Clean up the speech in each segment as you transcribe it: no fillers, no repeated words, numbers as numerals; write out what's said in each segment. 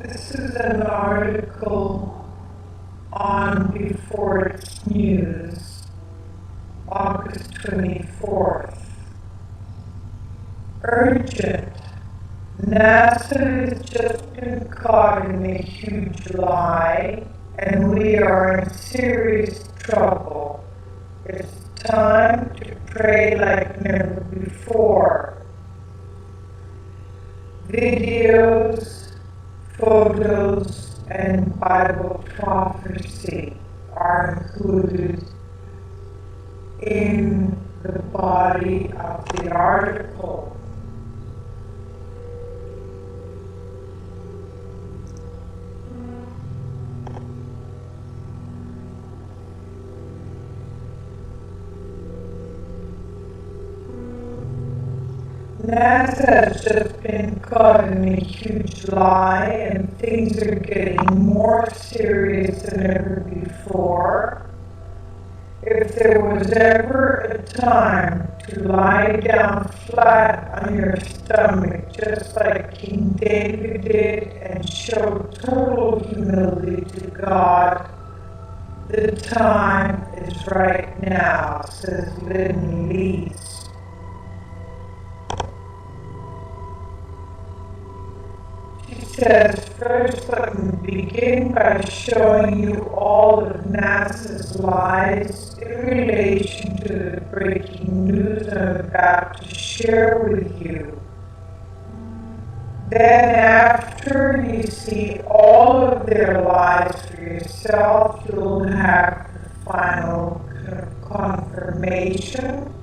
This is an article on Before It's News, August 24th. Urgent. NASA has just been caught in a huge lie, and we are in serious trouble. It's time to pray like never before. Videos, photos, and Bible prophecy are included in the body of the article. NASA has just been caught in a huge lie, and things are getting more serious than ever before. If there was ever a time to lie down flat on your stomach, just like King David did, and show total humility to God, the time is right now, says Lynn Lees. She says, first let me begin by showing you all of NASA's lies in relation to the breaking news I'm about to share with you. Then after you see all of their lies for yourself, you'll have the final confirmation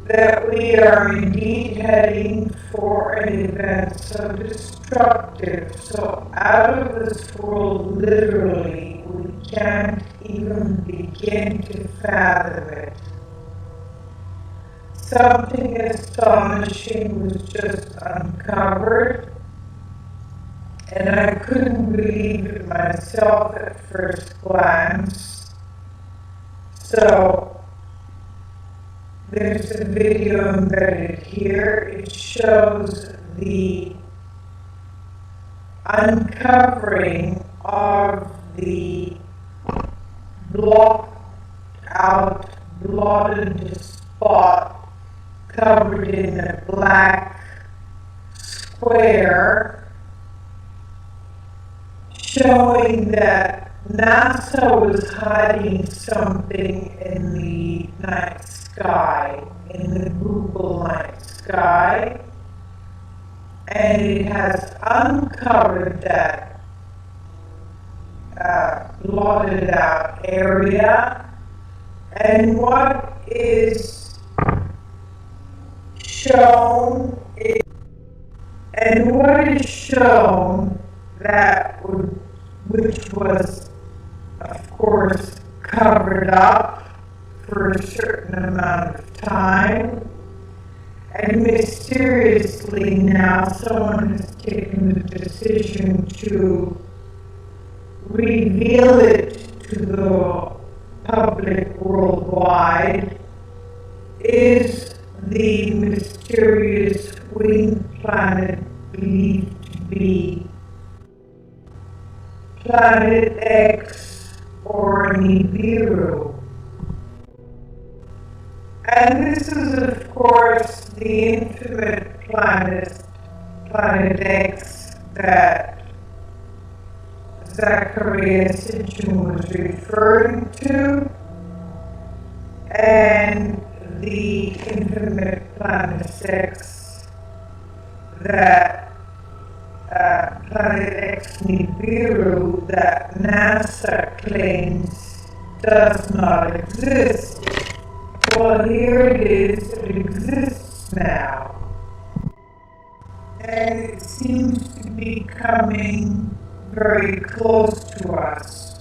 that we are indeed heading for an event so destructive, so out of this world literally, we can't even begin to fathom it. Something astonishing was just uncovered, and I couldn't believe it myself at first glance. So, there's a video embedded here. It shows the uncovering of the blocked out, blotted spot covered in a black square, showing that NASA was hiding something in the night sky, in the Google night sky, and it has uncovered that blotted out area, and what is shown that which was of course covered up for a certain amount of time, and mysteriously now someone has taken the decision to reveal it to the public worldwide, is the mysterious winged planet believed to be Planet X or Nibiru. And this is, of course, the infinite planet X, that Zacharias Sitchin was referring to, and the infinite planet X that Planet X Nibiru that NASA claims does not exist. Well, here it is, it exists now. And it seems to be coming very close to us.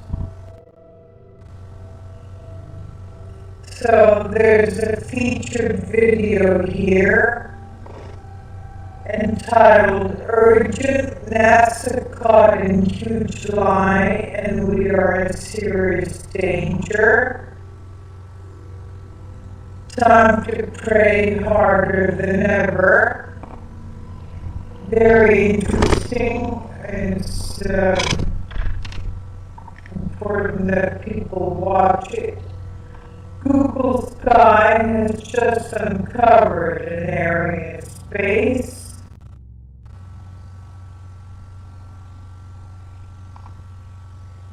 So there's a featured video here entitled Urgent, NASA Caught in Huge Lie and We Are in Serious Danger. Time to pray harder than ever. Very interesting. interesting. It's important that people watch it. Google Sky has just uncovered an area of space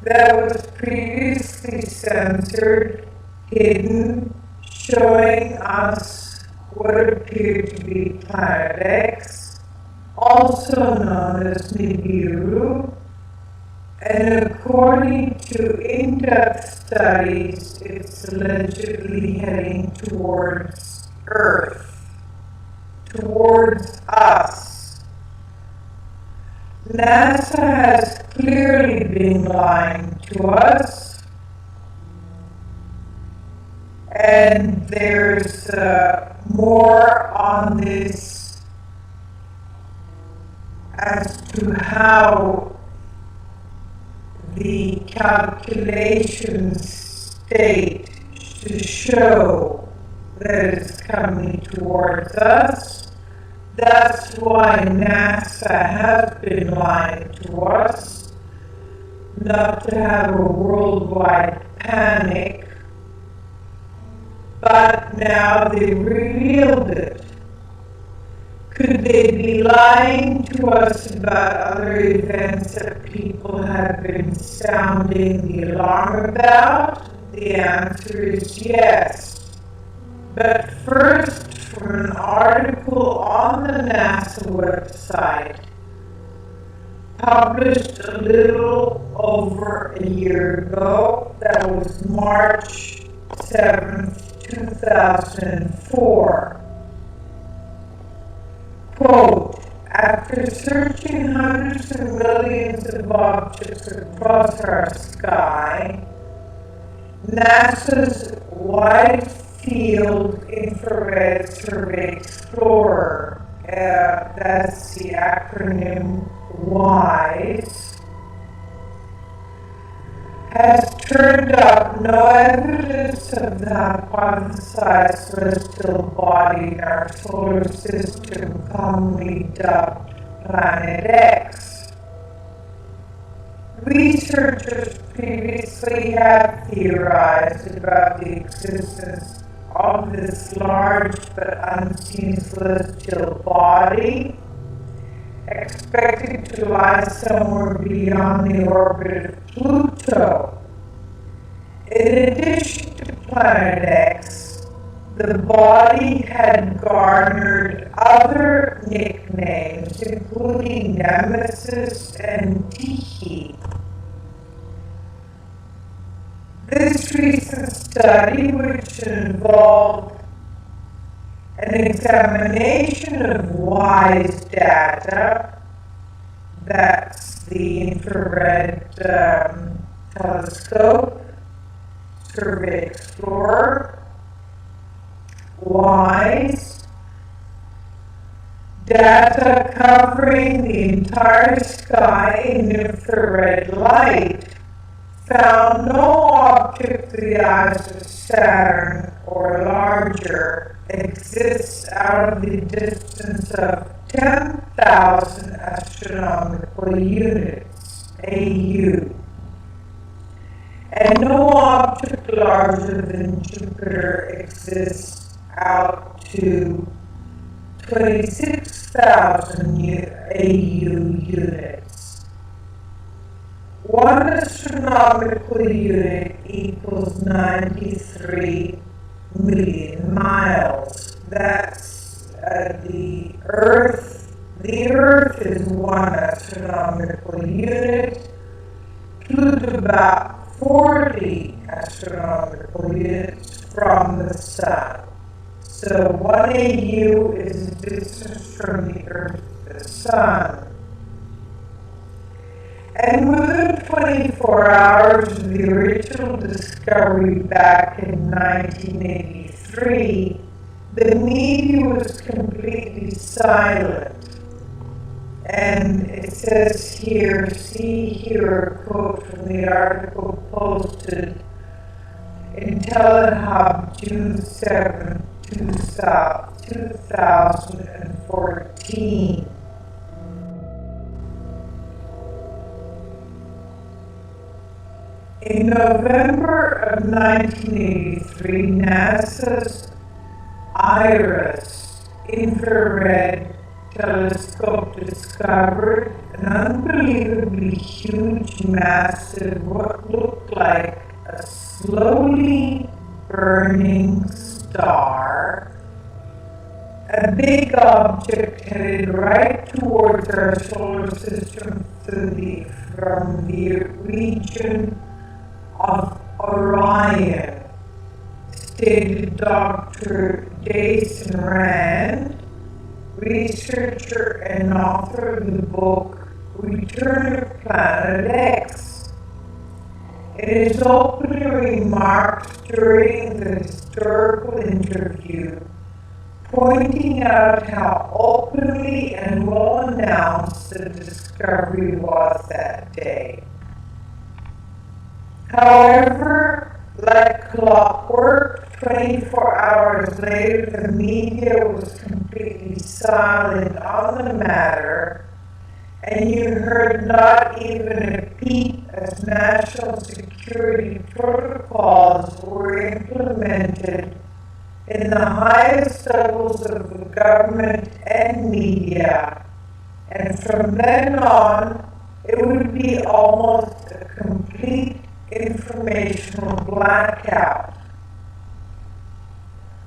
that was previously censored, hidden, showing us what appeared to be Planet X, also known as Nibiru, and according to in-depth studies, it's allegedly heading towards Earth, towards us. NASA has clearly been lying to us, and there's more on this as to how the calculations state to show that it's coming towards us. That's why NASA has been lying to us, not to have a worldwide panic, but now they revealed it. Could they be lying to us about other events that people have been sounding the alarm about? The answer is yes. But first, from an article on the NASA website, published a little over a year ago, that was March 7th, 2004. Quote, after searching hundreds of millions of objects across our sky, NASA's Wide Field Infrared Survey Explorer, that's the acronym WISE, has turned up no evidence of the hypothesized celestial body in our solar system, commonly dubbed Planet X. Researchers previously had theorized about the existence of this large but unseen celestial body, expected to lie somewhere beyond the orbit of Pluto. In addition to Planet X, the body had garnered other nicknames, including Nemesis and Tyche. This recent study, which involved an examination of WISE data, that's the infrared telescope, Survey Explorer, WISE, data covering the entire sky in infrared light, found no object the size of Saturn or larger exists out of the distance of 10,000 astronomical units, AU, and no object larger than Jupiter exists out to 26,000 AU units. One astronomical unit equals 93 million miles. That's the Earth. The Earth is one astronomical unit, to about 40 astronomical units from the Sun. So 1 AU is the distance from the Earth to the Sun. And within 24 hours of the original discovery back in 1983, the media was completely silent. And it says here, see here a quote from the article posted in Telehub June 7, 2014. In November of 1983, NASA's IRIS infrared telescope discovered an unbelievably huge, massive, what looked like a slowly burning star. A big object headed right towards our solar system from the region of Orion, stated Dr. Jason Rand, researcher and author of the book Return of Planet X. In his opening remarks during the historical interview, pointing out how openly and well announced the discovery was that day. However, like clockwork, 24 hours later, the media was completely silent on the matter, and you heard not even a peep as national security protocols were implemented in the highest levels of the government and media. And from then on, it would be almost a complete informational blackout.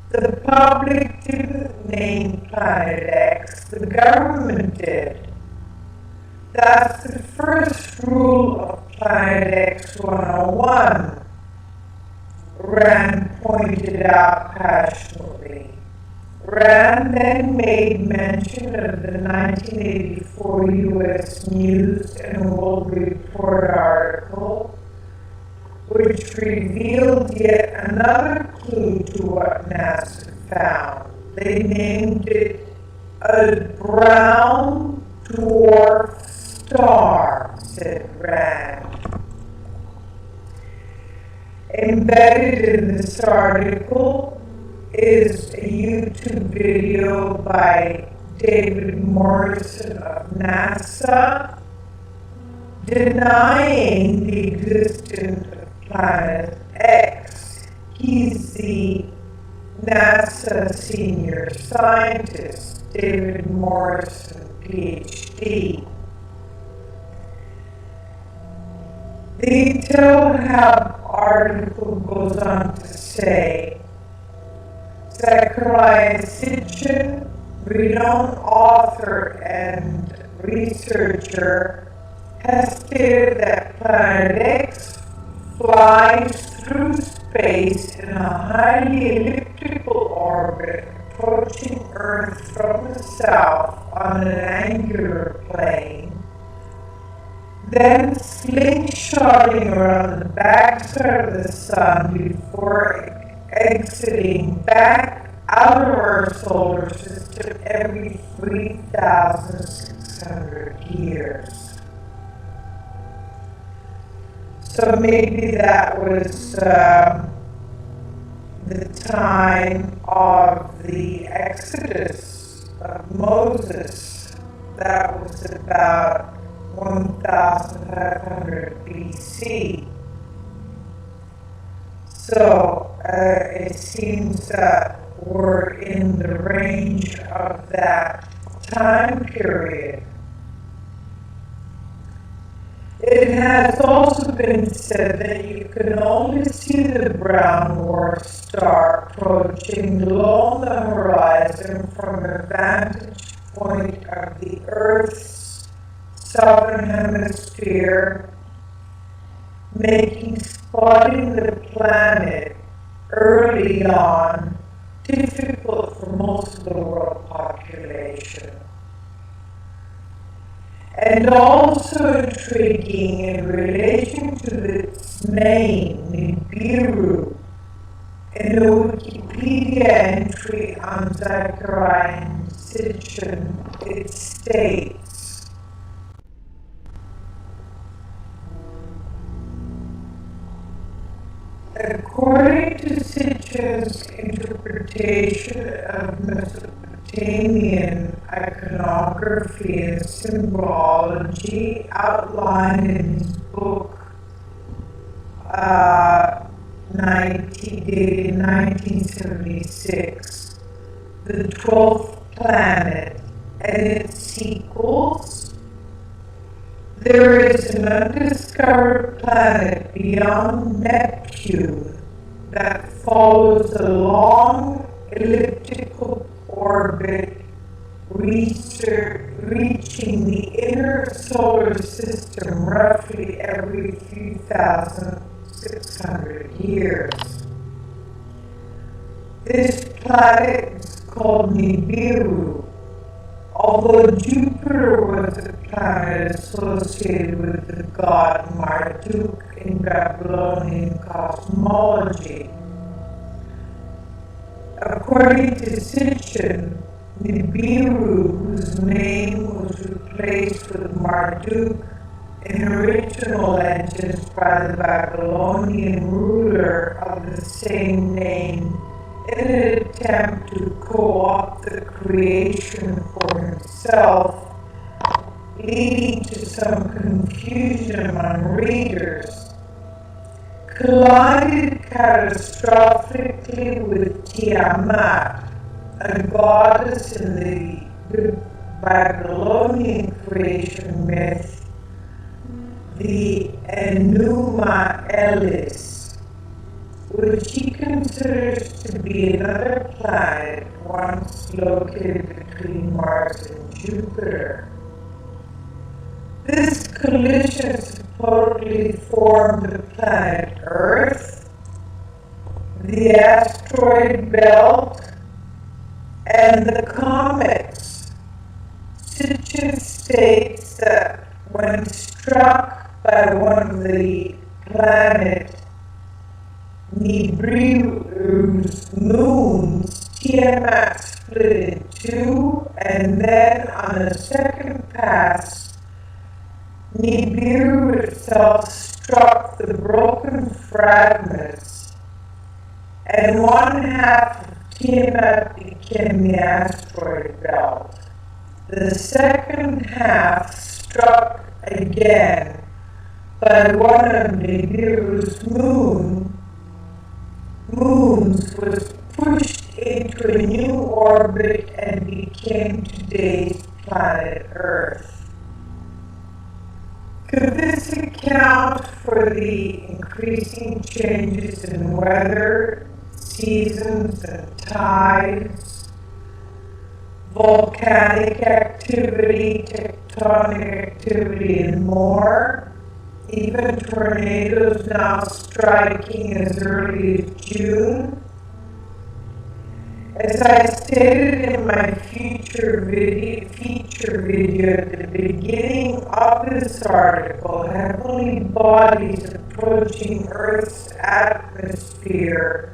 The public didn't name Planet X, the government did. That's the first rule of Planet X 101, Rand pointed out passionately. Rand then made mention of the 1984 U.S. News and World Report article, which revealed yet another clue to what NASA found. They named it a brown dwarf star, said Rand. Embedded in this article is a YouTube video by David Morrison of NASA denying the existence of Planet X. He's the NASA senior scientist, David Morrison, PhD. The Intel article goes on to say, Zachariah Sitchin, renowned author and researcher, has stated that Planet X flies through space in a highly elliptical orbit, approaching Earth from the south on an angular plane, then slingshotting around the backside of the sun before exiting back out of our solar system every 3,600 years. So maybe that was the time of the Exodus of Moses. That was about 1,500 BC. So it seems that we're in the range of that time period. It has also been said that you can only see the brown dwarf star approaching low on the horizon from a vantage point of the Earth's southern hemisphere, making spotting the planet early on difficult for most of the world population. And also intriguing in relation to its name, Nibiru. In the Wikipedia entry on Zachariah Sitchin, it states, according to Sitchin's interpretation of Mesopotamian iconography and symbology outlined in his book date in 1976, the 12th planet, and its sequels. There is an undiscovered planet beyond Neptune that follows a long elliptical orbit, reaching the inner solar system roughly every few 1,600 years. This planet is called Nibiru. Although Jupiter was a planet associated with the god Marduk in Babylonian cosmology, according to Sitchin, Nibiru, whose name was replaced with Marduk in original legends by the Babylonian ruler of the same name, in an attempt to co-opt the creation for himself, leading to some confusion among readers, collided catastrophically with Tiamat, a goddess in the Babylonian creation myth, the Enuma Elis, which he considers to be another planet once located between Mars and Jupiter. This collision supposedly formed the planet Earth, the asteroid belt, and the comets. Sitchin states that when struck by one of the planet Nibiru's moons, Tiamat split in two, and then on a second pass, Nibiru itself struck the broken fragments, and one half of Tiamat became the asteroid belt. The second half struck again by one of Nibiru's moons was pushed into a new orbit and became today's planet Earth. Could this account for the increasing changes in weather, seasons, and tides, volcanic activity, tectonic activity, and more? Even tornadoes now striking as early as June. As I stated in my feature video at the beginning of this article, heavenly bodies approaching Earth's atmosphere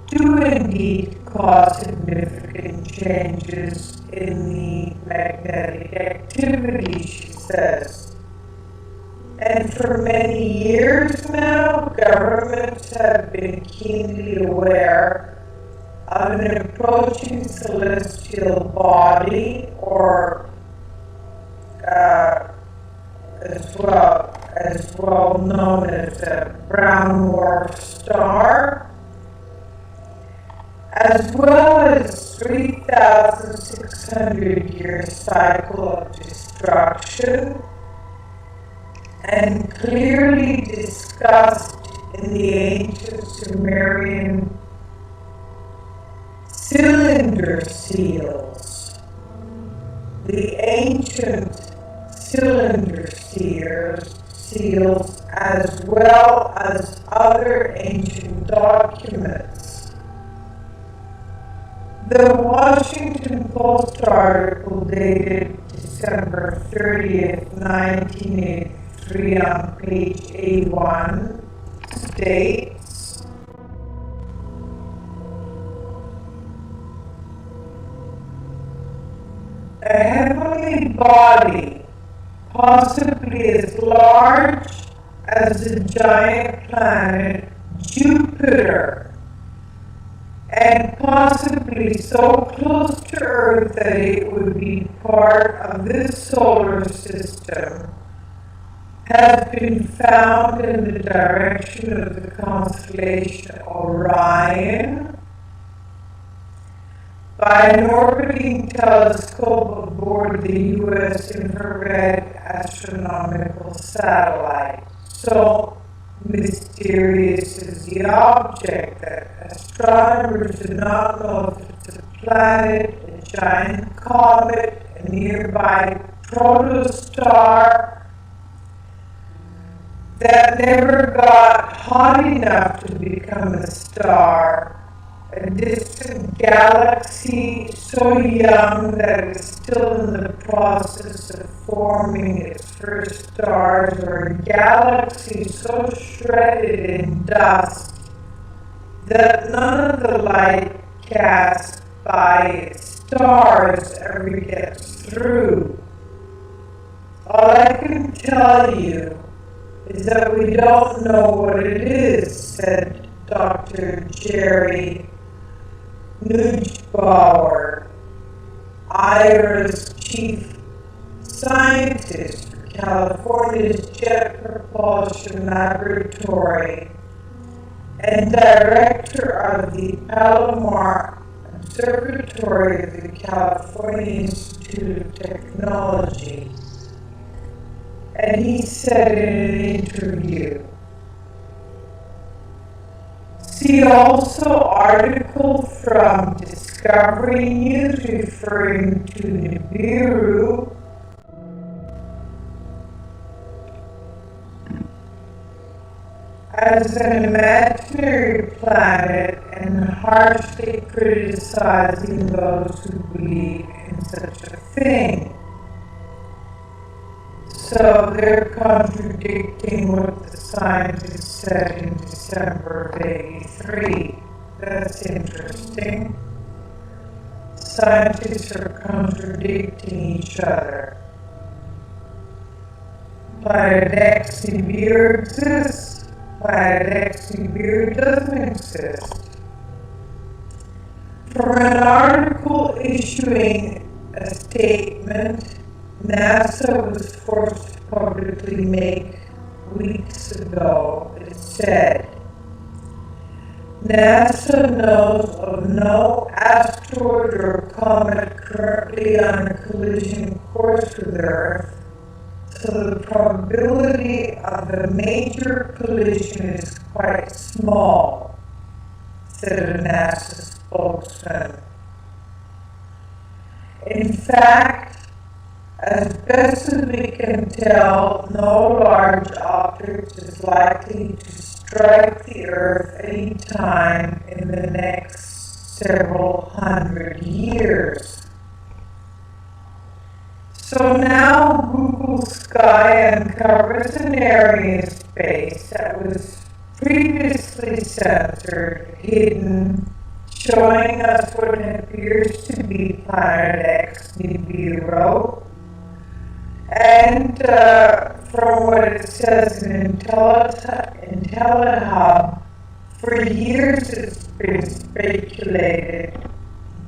do indeed cause significant changes in the magnetic activity, she says. And for many years now, governments have been keenly aware of an approaching celestial body, or as well known as a brown dwarf star, as well as 3,600-year cycle of destruction, and clearly discussed in the ancient Sumerian cylinder seals. The ancient cylinder seals, as well as other ancient documents. The Washington Post article dated December 30th, 1983 on page A1 states, a heavenly body, possibly as large as the giant planet Jupiter, and possibly so close to Earth that it would be part of this solar system, has been found in the direction of the constellation Orion by an orbiting telescope aboard the U.S. infrared astronomical satellite. So mysterious is the object that astronomers do not know if it's a planet, a giant comet, a nearby protostar that never got hot enough to become a star, a distant galaxy so young that it's still in the process of forming its first stars, or a galaxy so shredded in dust that none of the light cast by its stars ever gets through. All I can tell you is that we don't know what it is, said Dr. Jerry Nugebauer, IRA's chief scientist for California's Jet Propulsion Laboratory and director of the Palomar Observatory of the California Institute of Technology. And he said in an interview, see also article from Discovery News referring to Nibiru as an imaginary planet and harshly criticizing those who believe in such a thing. So they're contradicting what the scientists said in December of '83. That's interesting. Scientists are contradicting each other. Planet X Nibiru exists. Planet X Nibiru doesn't exist. From an article issuing a statement NASA was forced to publicly make weeks ago, it said, NASA knows of no asteroid or comet currently on a collision course with Earth, so the probability of a major collision is quite small, said a NASA spokesman. In fact, as best as we can tell, no large object is likely to strike the Earth any time in the next several hundred years. So now Google Sky uncovers an area in space that was previously censored, hidden, showing us what appears to be Planet X Nibiru. And from what it says in IntelliHub, for years it's been speculated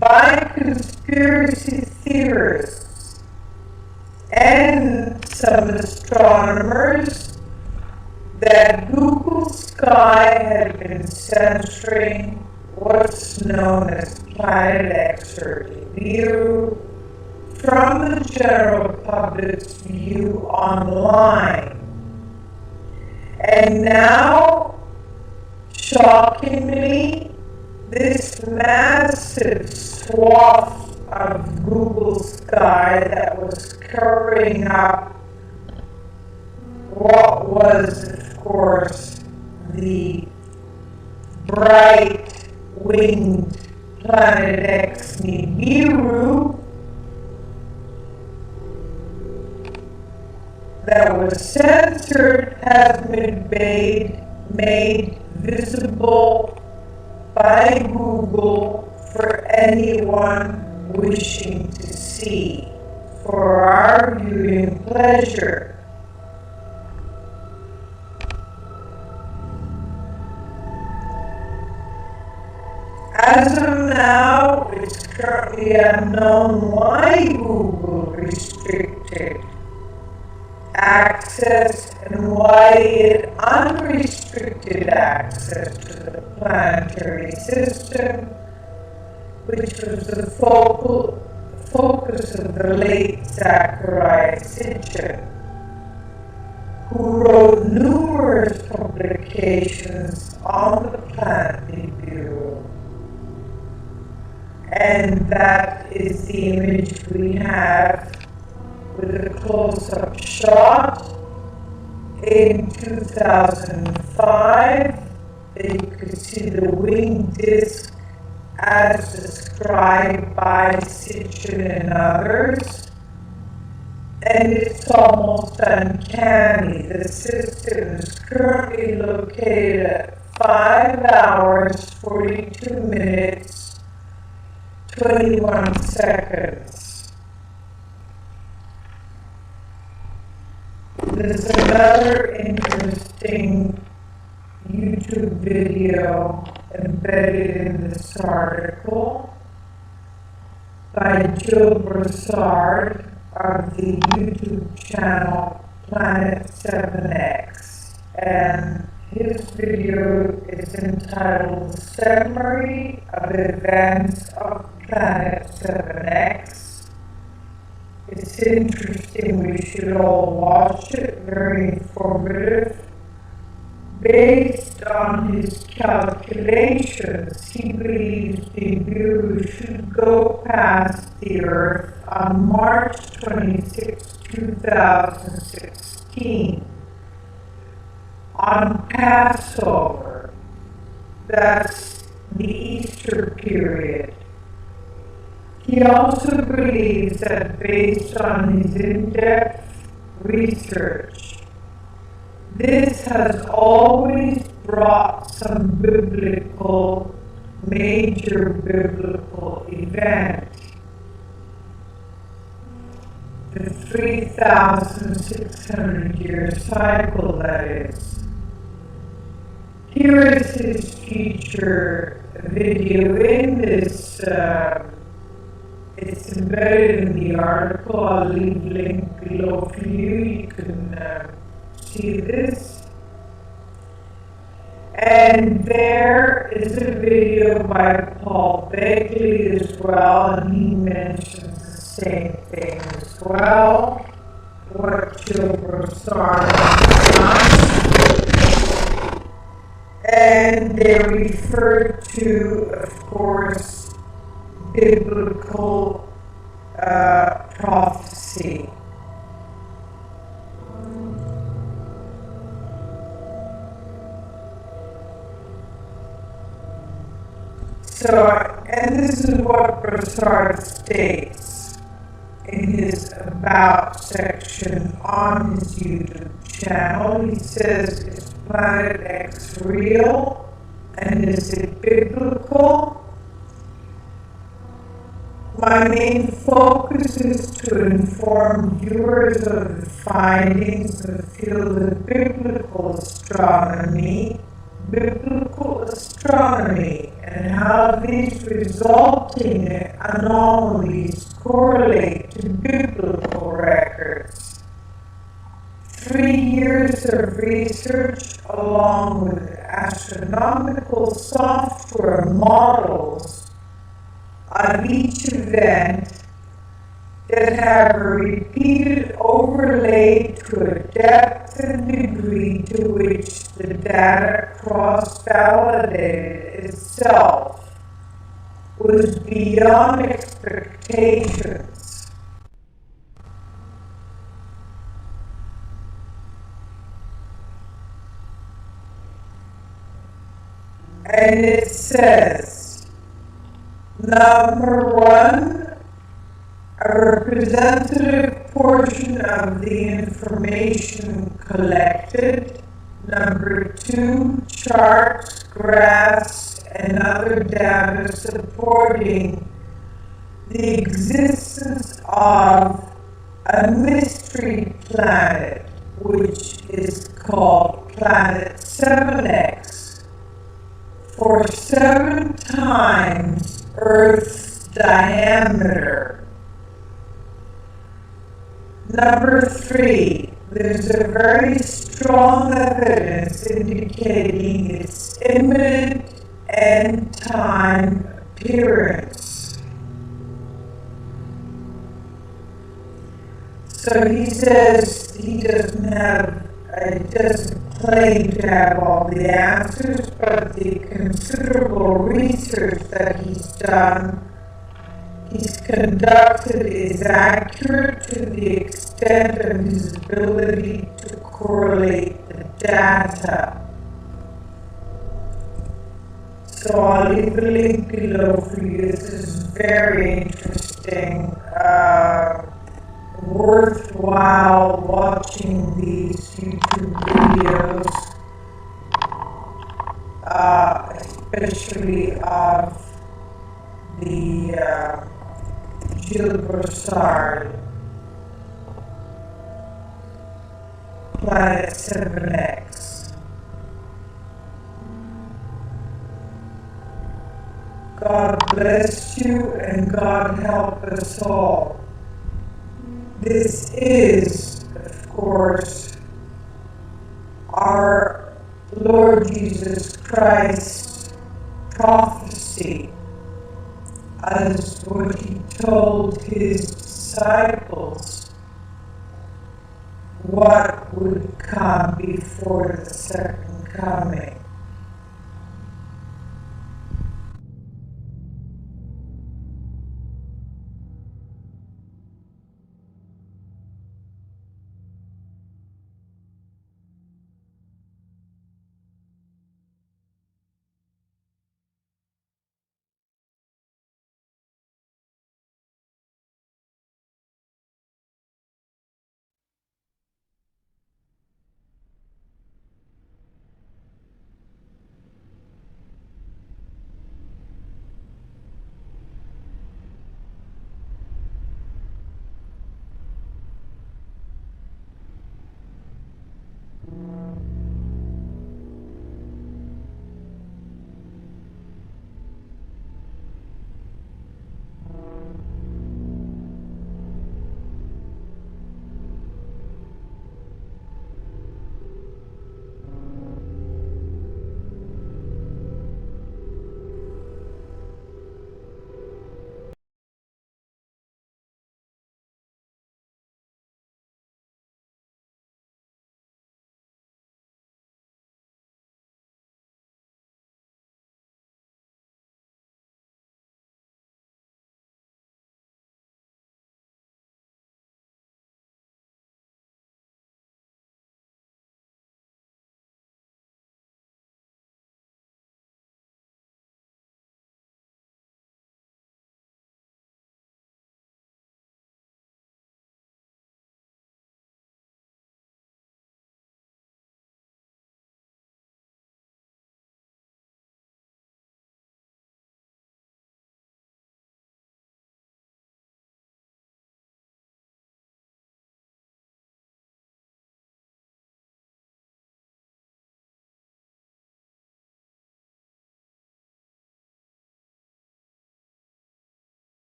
by conspiracy theorists and some astronomers that Google Sky had been censoring what's known as Planet X or Nibiru from the general public's view online. And now, shockingly, this massive swath of Google Sky that was covering up what was, of course, the bright winged Planet X Nibiru that was censored has been made visible by Google for anyone wishing to see, for our viewing pleasure. As of now, it's currently unknown why Google restricted access and why it unrestricted access to the planetary system, which was the focus of the late Zachariah Sitchin, who wrote numerous publications on the planet Nibiru. And that is the image we have with a close-up shot in 2005. You could see the wing disk as described by Sitchin and others. And it's almost uncanny. The system is currently located at 5 hours, 42 minutes, 21 seconds. There's another interesting YouTube video embedded in this article by Joe Broussard of the YouTube channel Planet 7X, and his video is entitled Summary of Events of Planet 7X. It's interesting, we should all watch it, very informative. Based on his calculations, he believes Nibiru should go past the Earth on March 26, 2016, on Passover. That's the Easter period. He also believes that based on his in-depth research, this has always brought some major biblical event. The 3,600-year cycle, that is. Here is his future video in this. It's embedded in the article. I'll leave a link below for you. You can see this. And there is a video by Paul Begley as well, and he mentions the same thing as well, what Joe Broussard has done. And they refer to, of course, biblical prophecy. So, and this is what Broussard states in his About section on his YouTube channel. He says, is Planet X real? And is it biblical? My main focus is to inform viewers of the findings of the field of biblical astronomy, and how these resulting anomalies correlate to biblical records. 3 years of research, along with astronomical software models of each event that have a repeated overlay to a depth and degree to which the data cross-validated itself was beyond expectations. And it says, number 1, a representative portion of the information collected. Number 2, charts, graphs, and other data supporting the existence of a mystery planet, which is called Planet 7X, for 7 times Earth's diameter. Number 3, there's a very strong evidence indicating its imminent end time appearance. So he says he doesn't claim to have all the answers, but the considerable research that he's conducted is accurate to the extent of his ability to correlate the data. So I'll leave a link below for you. This is very interesting. Worthwhile watching these YouTube videos, especially of the Gilles Broussard Planet 7X. God bless you and God help us all. This is, of course, our Lord Jesus Christ's prophecy as what he told his disciples what would come before the second coming.